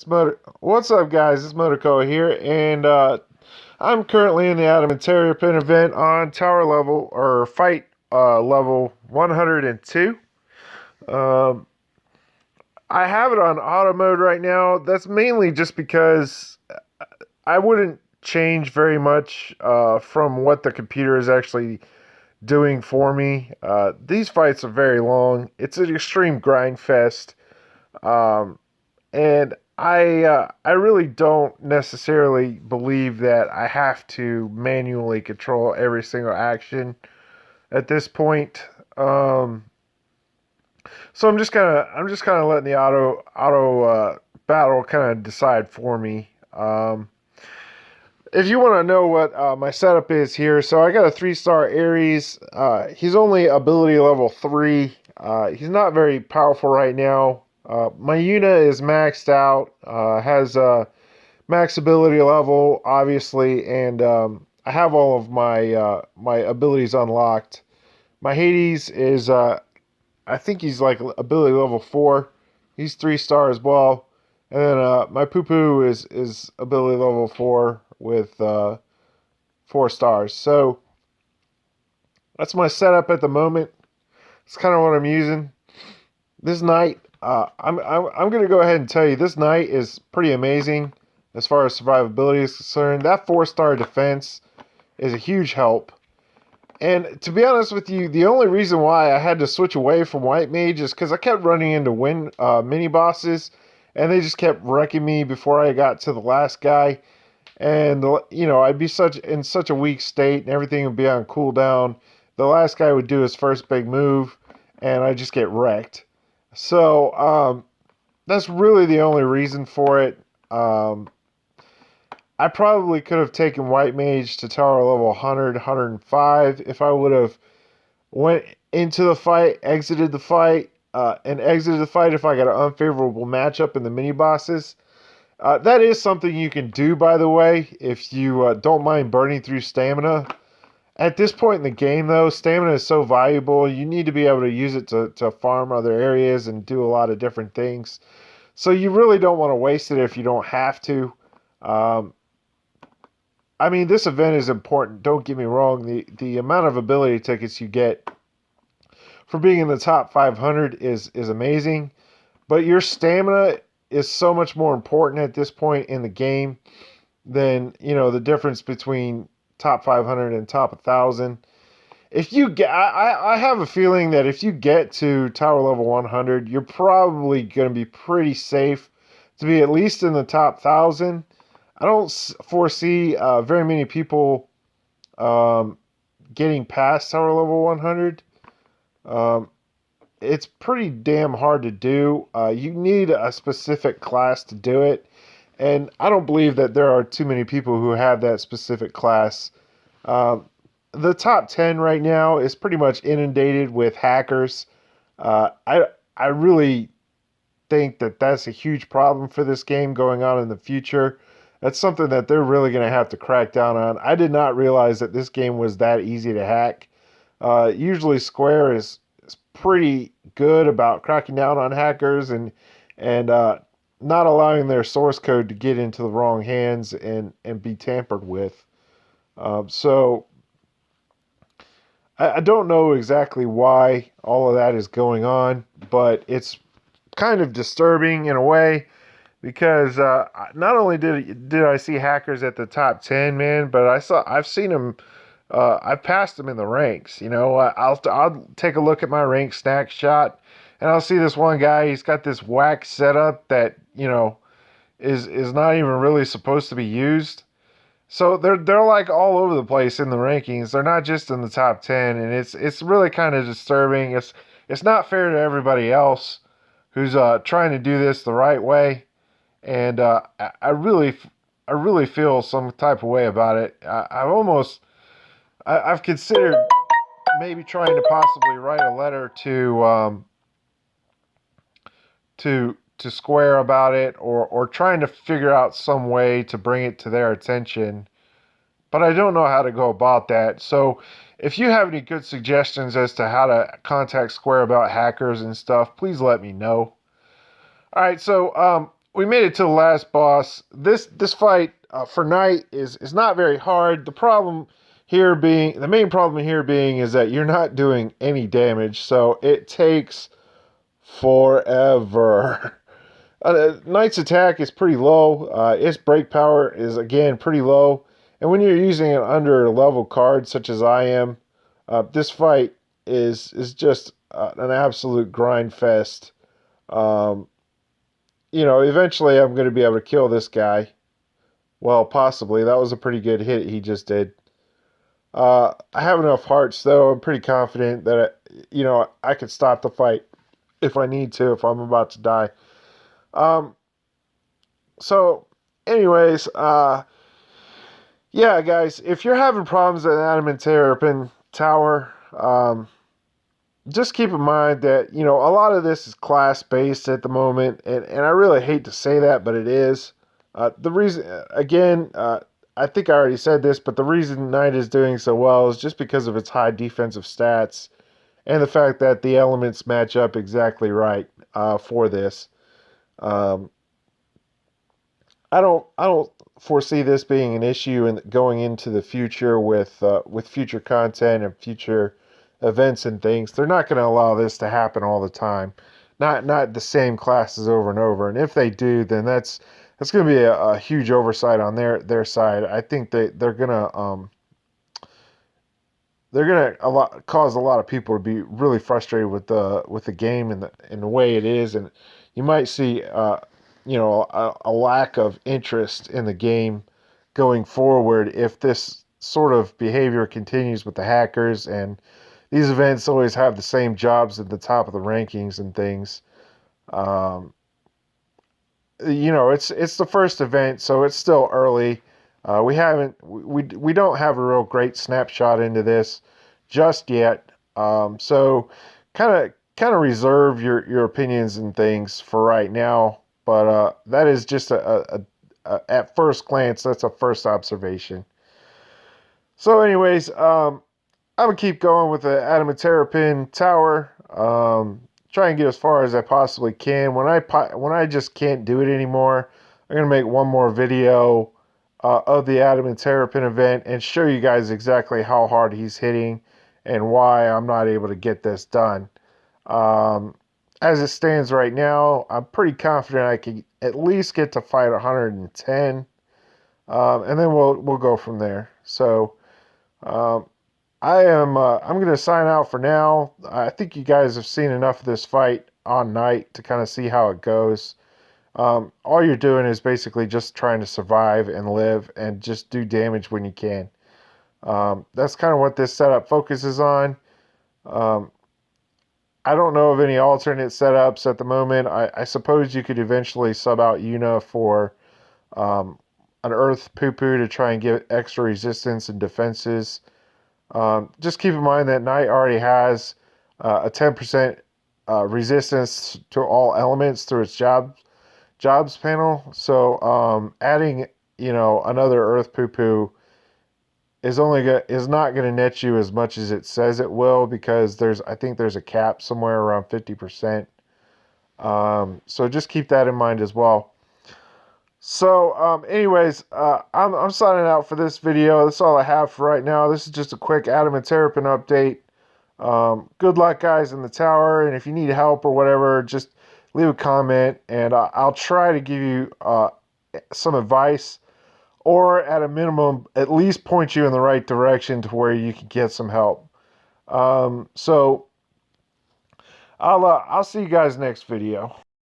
What's up, guys? It's Motorco here, and I'm currently in the Adamanterripan event on tower level or fight level 102. Um, I have it on auto mode right now. That's mainly just because I wouldn't change very much from what the computer is actually doing for me. These fights are very long. It's an extreme grind fest. Um, And I really don't necessarily believe that I have to manually control every single action at this point. So I'm just kind of letting the auto battle kind of decide for me. If you want to know what my setup is here, so I got a 3-star Ares. He's only ability level 3. He's not very powerful right now. My Yuna is maxed out, has max ability level, obviously, and I have all of my abilities unlocked. My Hades is, I think he's like ability level 4. He's 3-star as well. And then my Poo Poo is ability level 4 with 4 stars. So that's my setup at the moment. It's kind of what I'm using. This knight, I'm going to go ahead and tell you, this knight is pretty amazing as far as survivability is concerned. That 4-star defense is a huge help. And to be honest with you, the only reason why I had to switch away from White Mage is because I kept running into mini bosses, and they just kept wrecking me before I got to the last guy. And I'd be in such a weak state, and everything would be on cooldown. The last guy would do his first big move, and I just get wrecked. So that's really the only reason for it. Um, I probably could have taken White Mage to tower level 100, 105 if I would have went into the fight, exited the fight, and exited the fight if I got an unfavorable matchup in the mini bosses. That is something you can do, by the way, if you don't mind burning through stamina. At this point in the game, though, stamina is so valuable. You need to be able to use it to farm other areas and do a lot of different things. So you really don't want to waste it if you don't have to. Um, I mean, this event is important. Don't get me wrong. The amount of ability tickets you get for being in the top 500 is amazing. But your stamina is so much more important at this point in the game than the difference between top 500 and top 1,000. If you get, I have a feeling that if you get to tower level 100, you're probably going to be pretty safe to be at least in the top 1,000. I don't foresee very many people getting past tower level 100. Um, it's pretty damn hard to do. You need a specific class to do it. And I don't believe that there are too many people who have that specific class. The top 10 right now is pretty much inundated with hackers. I really think that that's a huge problem for this game going on in the future. That's something that they're really going to have to crack down on. I did not realize that this game was that easy to hack. Usually Square is pretty good about cracking down on hackers and not allowing their source code to get into the wrong hands and be tampered with. So I don't know exactly why all of that is going on, but it's kind of disturbing in a way because not only did I see hackers at the top 10, man, but I've seen them. I've passed them in the ranks. I'll take a look at my rank snack shot, and I'll see this one guy. He's got this whack setup that is not even really supposed to be used. So they're like all over the place in the rankings. They're not just in the top 10, and it's really kind of disturbing. It's not fair to everybody else who's trying to do this the right way, and I really feel some type of way about it. I've considered maybe trying to possibly write a letter to Square about it, or trying to figure out some way to bring it to their attention. But I don't know how to go about that. So if you have any good suggestions as to how to contact Square about hackers and stuff, please let me know. All right, so we made it to the last boss. This fight for Knight is not very hard. The main problem here being is that you're not doing any damage, so it takes forever. Knight's attack is pretty low. Its break power is again pretty low, and when you're using an under level card such as I am, this fight is just an absolute grind fest. Um, Eventually I'm going to be able to kill this guy. Well, possibly. That was a pretty good hit he just did. I have enough hearts, though. I'm pretty confident that, I could stop the fight if I need to, if I'm about to die. Um, so, anyways, yeah, guys, if you're having problems at Adamanterripan Tower, just keep in mind that, a lot of this is class-based at the moment, and I really hate to say that, but it is. The reason, again, I think I already said this, but the reason Knight is doing so well is just because of its high defensive stats and the fact that the elements match up exactly right for this. Um, I don't foresee this being an issue in going into the future with future content and future events and things. They're not going to allow this to happen all the time. Not the same classes over and over. And if they do, then that's going to be a huge oversight on their side. I think they're gonna cause a lot of people to be really frustrated with the game and the way it is, and you might see a lack of interest in the game going forward if this sort of behavior continues with the hackers, and these events always have the same jobs at the top of the rankings and things. Um, it's the first event, so it's still early. We don't have a real great snapshot into this just yet. So kind of reserve your opinions and things for right now. But that is just at first glance, that's a first observation. So, anyways, I'm gonna keep going with the Adamanterripan Tower. Try and get as far as I possibly can. When I just can't do it anymore, I'm gonna make one more video of the Adamanterripan event and show you guys exactly how hard he's hitting and why I'm not able to get this done. Um, as it stands right now, I'm pretty confident I can at least get to fight 110, and then we'll go from there. So. Um, I'm going to sign out for now. I think you guys have seen enough of this fight on Knight to kind of see how it goes. All you're doing is basically just trying to survive and live and just do damage when you can. That's kind of what this setup focuses on. Um, I don't know of any alternate setups at the moment. I suppose you could eventually sub out Yuna for um, an Earth Poo Poo to try and get extra resistance and defenses. Just keep in mind that Knight already has a 10% resistance to all elements through its jobs panel. So adding another Earth Poo Poo is not going to net you as much as it says it will, because I think there's a cap somewhere around 50%. So just keep that in mind as well. So, anyways, I'm signing out for this video. That's all I have for right now. This is just a quick Adamanterripan update. Good luck, guys, in the tower. And if you need help or whatever, just leave a comment, and I'll try to give you some advice, or at a minimum, at least point you in the right direction to where you can get some help. So, I'll see you guys next video.